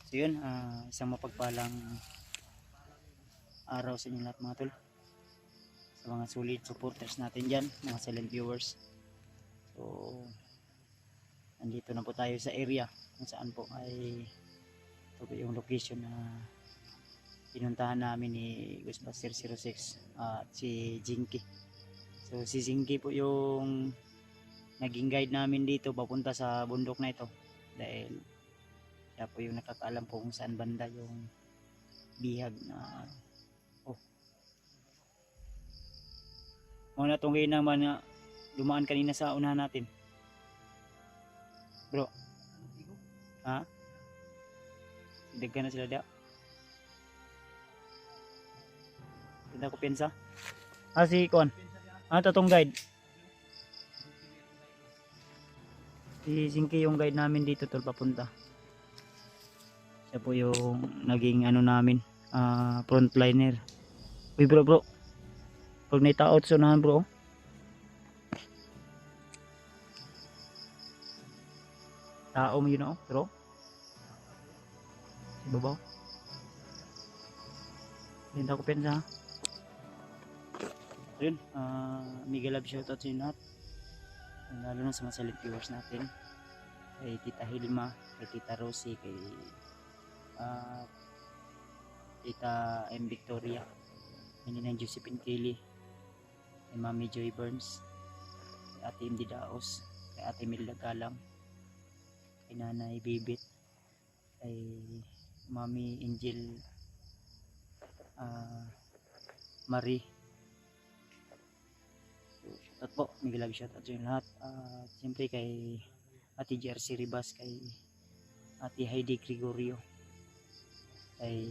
So yun, isang mapagpalang araw sa inyo lahat mga tol, sa mga solid supporters natin dyan, mga silent viewers. So nandito na po tayo sa area kung saan po ay ito po yung location na pinuntahan namin ni Ghostbuster 06 at si Jinky. So si Jinky po yung naging guide namin dito papunta sa bundok na ito, dahil siya po yung nakakaalam kung saan banda yung bihag na muna itong ngayon naman na dumaan kanina sa unahan natin bro. Ha? Daggan na sila da. Tinda ko pensa. Si Kon. Ano to tong guide? Si Singki yung guide namin dito tol papunta. Siya po yung naging ano namin, frontliner. Uy bro. Pag may tao sa unahan bro. Tao mo yun o bro. Si babaw. Tinda ko pensa. Ayun, mega love shoutout sa inyo lahat, lalo na sa mga silent viewers natin, kay Tita Hilma, kay Tita Rosie, kay Tita M. Victoria, kay Ninang Josephine Kelly, kay Mami Joy Burns, kay Ate Imdi Daos, kay Ate Milda Galang, kay Nanay Bibit, kay Mami Angel Marie. Shoutout po, mega love shoutout sa inyo lahat. Siyempre kay Ate Jersey Ribas, kay Ate Heidi Gregorio, kay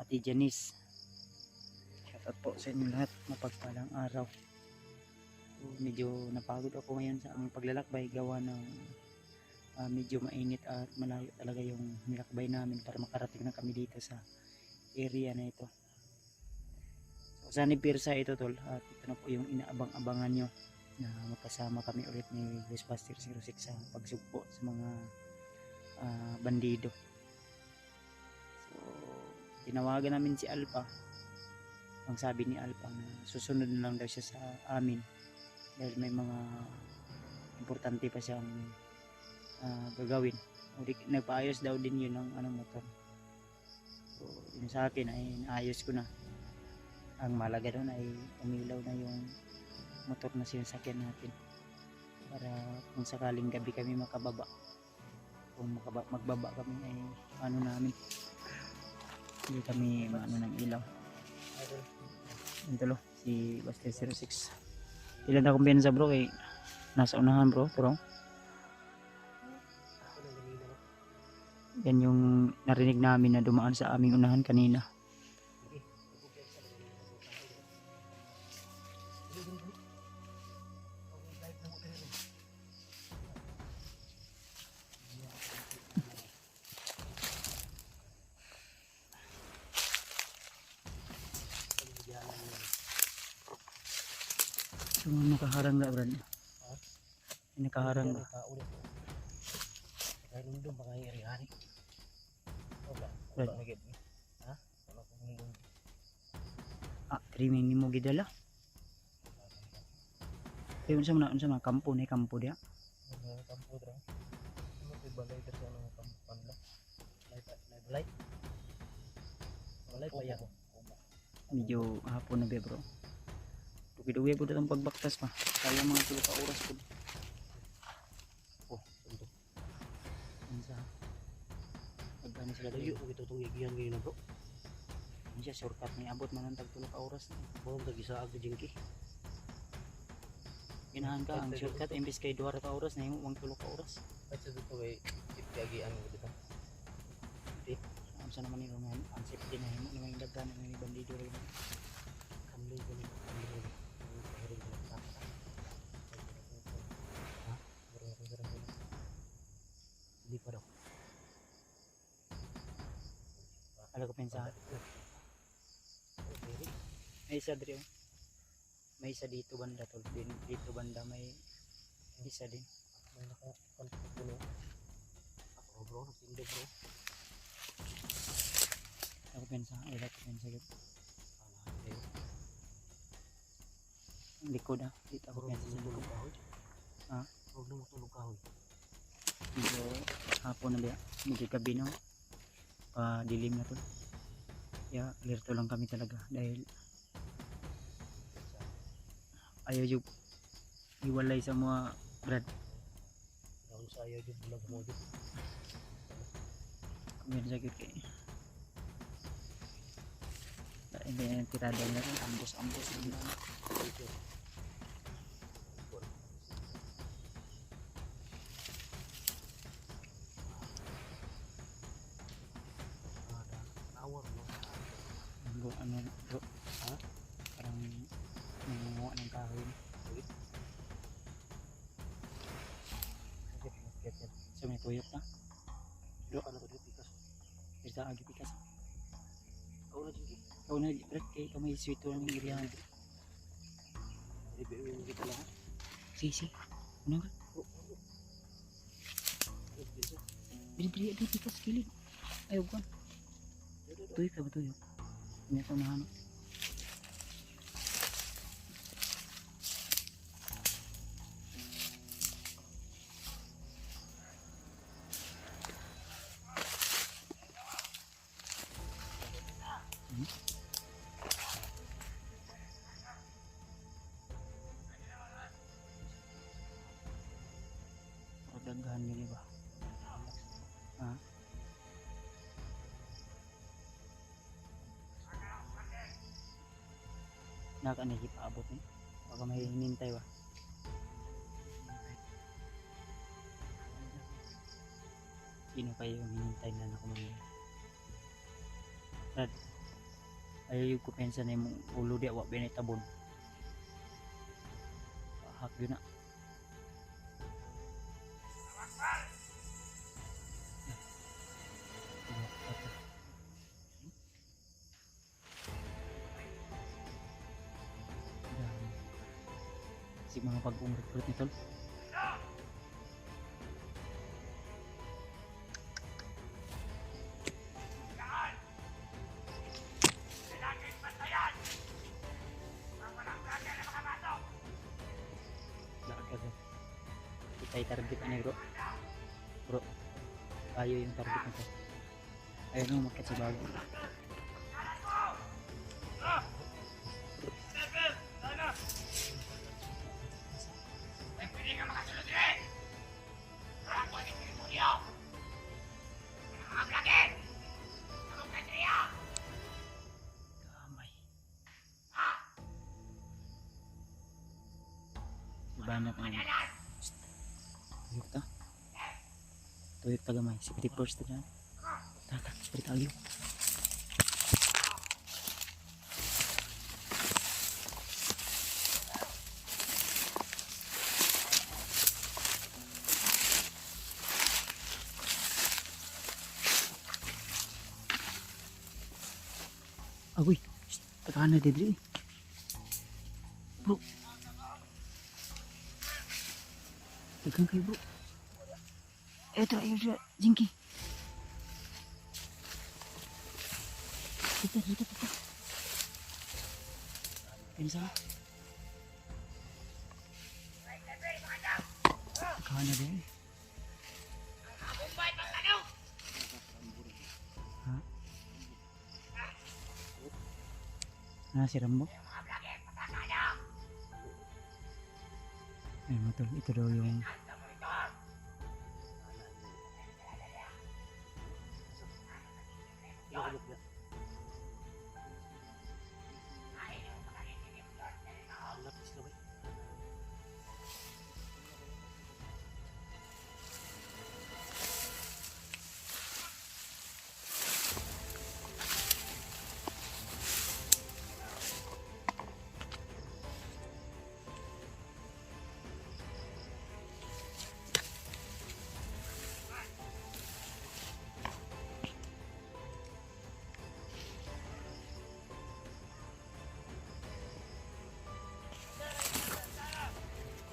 Ate Janice. Shoutout po sa inyo lahat, mapagpalang araw. So, medyo napagod ako ngayon sa aming paglalakbay, gawa ng medyo mainit at malayo talaga yung nilakbay namin para makarating na kami dito sa area na ito. So Sunny Pirsa ito tol, at ito na po yung inaabang-abangan nyo na magkasama kami ulit ni Ghostbuster 06 sa pagsugpo sa mga bandido. So tinawagan namin si Alpha. Ang sabi ni Alpha na susunod na lang daw siya sa amin dahil may mga importante pa siyang gagawin. Nagpaayos daw din yun ng motor. So yun sa akin ay naayos ko na. Ang malaga doon ay umilaw na yung motor na sinasakyan natin para kung sakaling gabi kami makababa, kung magbaba kami ay ano namin, hindi kami maano ng ilaw. Ito lo si Buster 06. Ilan na kumpiyansa bro, kay nasa unahan bro, pero yan yung narinig namin na dumaan sa aming unahan kanina. So nakaharang na brad. Nakaharang na. Kaya nung doon baka iri-ari. Brad. Ha? Trimming ni mo gidala. Kaya unsa man kampo na kampo dia. Kampo dra. Ano ko balay kasi ano kampo light. Balay pa yan. Medyo hapon na be bro. Dugi-dugi po itong pagbaktas pa. Kaya mga 2 ka oras po. Suntok. Ansa. Pagkano sila Layo dito. ko itong igihan ngayon na bro. Ano siya, shortcut may abot man ang tag 2 ka oras. Bawang tag-isaag na Jinky. Ginahan ka, ang shortcut imbis kay 2 ka oras na yung 3 ka oras. At sa dito ay ipiagian mo dito. Ansa naman yung ang safety na yung mga daghan ng mga bandido rin. Kamlay ko nito. Hindi pa daw. Alam ko pensa. May isa dito. May isa dito banda tol. Dito banda may isa din. May nakakontak puno. Oh bro, nagtinda bro. Ako pensa, ilat ko pensa gud. Alam, Ang likod ah. Dito ako bro, pensa sa tulog likod. kahoy. Ha? Bro, na matulog kahoy. Medyo hapon na ba? Medyo gabi no? Dilim na to. Kaya alerto lang kami talaga dahil ayaw yung iwalay sa mga brad. Daon sa ayaw yung bulag mo dito. Kumain sa kiki. Hindi na tirada na rin. Ambos-ambos. Nawar no. Ano bro? Ha? Parang nangunguha ng kahoy. So may tuyok na. Bro, ano ko dito pikas. Pirsa agi pikas. Kau na jingki. Ikaw na brad kay kamay sweet wala ng irihan. Review kita lang. Sisi. Ano ka? Bili-bili di pikas kilid. Ayaw ko. Tuyok ka ba tuyok? Hindi ko mahanap. Daghan nyo ba? Ha? Naka nakipaabot eh. Baka may hinintay ba? Sino kayo yung hinintay na nakumanda? Brad, ayaw yung kupensa na yung ulo di awak binitabon. Hak yun na. Si mga bagong recruit nito. Kita target ani bro. Bro. Ayo yung target nito. Ayun ang umakyat sa bago. Kamay. Banyak na. Tuyok ta. Tuyok ta gamay. Safety first na. Taka, safety tayo. Agoy, takahan na didri. Bro. Tegang kayo bro. Eto ayo siya, Jinky. Kita. Pinsa. Takahan na din. Ha? Si Rambo. Ay, betul. Itu daw yung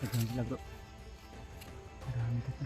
Tegang sila bro. Marami dito.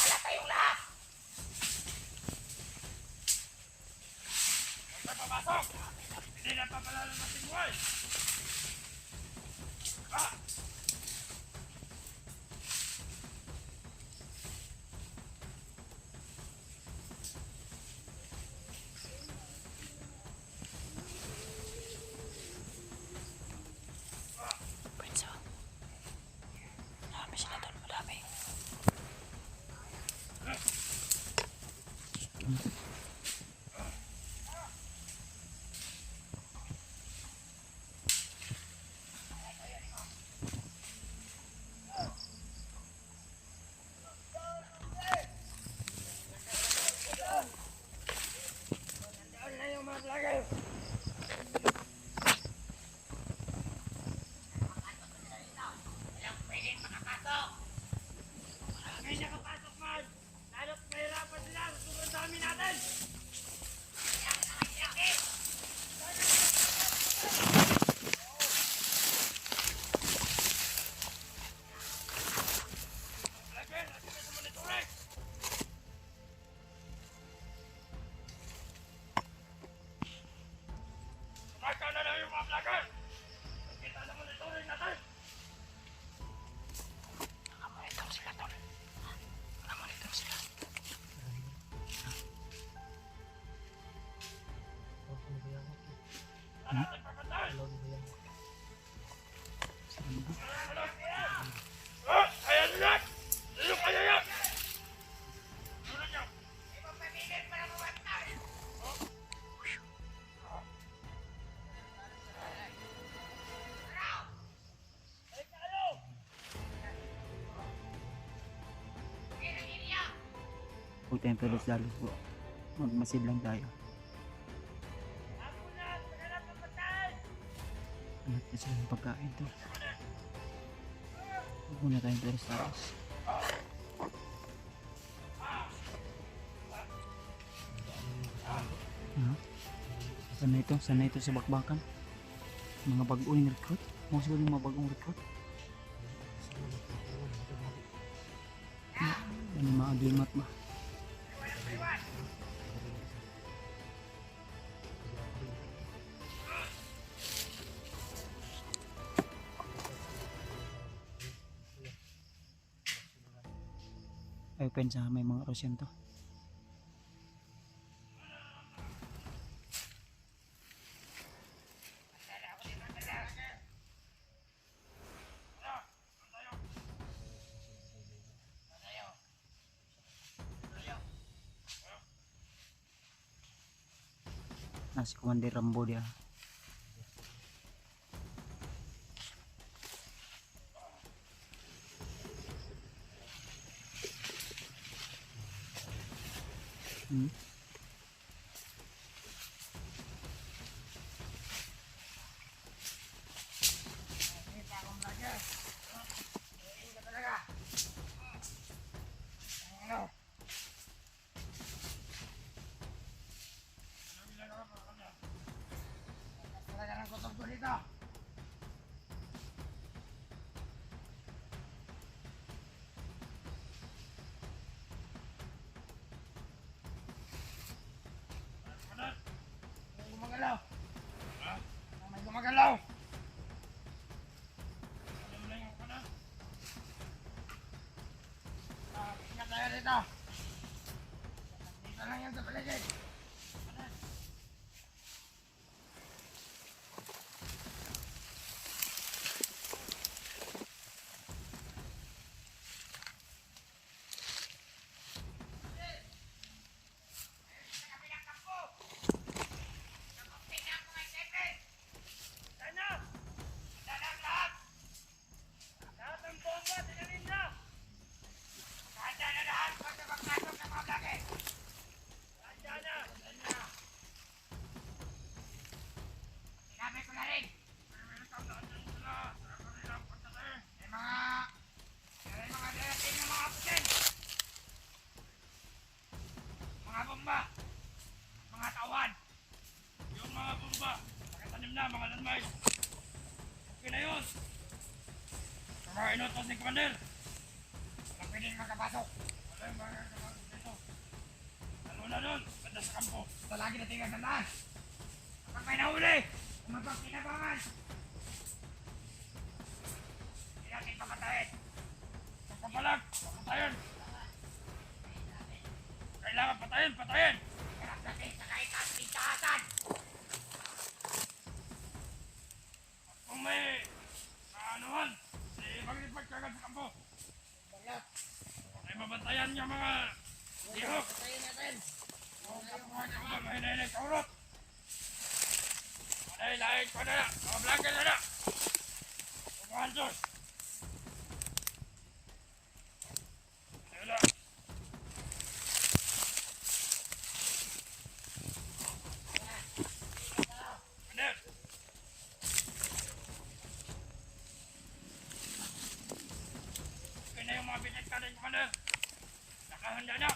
Wala tayong lahat! Huwag ka papasok! Hindi na papalala natin buhay! Ah! Prince, marami sila doon, madami. Walang pwedeng makapasok! May nakapasok man! Lalo't mahirapan sila sa sobrang dami natin! Kaya ka nakakilaki! Lagyan! Lagyan na sa monitoring! Kumaka na lang yung mga vlogger! Kita sa monitoring natin! Nakamonitor sila, tol. Nakamonitor sila. Ano ba yan? Ano nagpapatay? Ano ba yan? Saan ba? Ah! Ayan nyo! Sino kaya yan? Ano nyo? Ipagpapilin para mawantay! Huwag tayong dalos po. Magmasid lang tayo. Hanap na sila ng pagkain to. Huwag muna tayong dalos. Ha? Sana ito sa bakbakan? Mga bagong recruit? Mga siguro yung mga bagong recruit? Ano mga aglimat ba? Ay, open sa may mga Russian to. Si Commander Rambo dia. dito. Dito lang yan sa paligid. Sinabi ko na rin. May mga darating na mga pusin. Mga bomba. Mga tawan. Yung mga bomba. Nakatanim na mga landmine. Okay na yun. Sa mga inutos ni Commander. Walang pwedeng makapasok. Walang makapasok dito. Lalo na doon. Banda sa kampo. Ito lagi na tingnan sa taas. Kapag may nahuli. Kung mapagkinabangan. Hindi natin papatayin. Pagpapalag. Papatayin. Kailangan patayin. Patayin. Harap natin sa kahit ang pintaasan. Kung may maanuhan, maglipad ka agad sa kampo. Ay mabantayan niya mga dihok. Kung kapuhan ka ba, mahinay sa urot. Ay, lahit ko na na. Mga blanket na na. Pupuhan sus. Wala. Commander. Okay na yung mga bisit ka rin, Commander. Nakahanda na.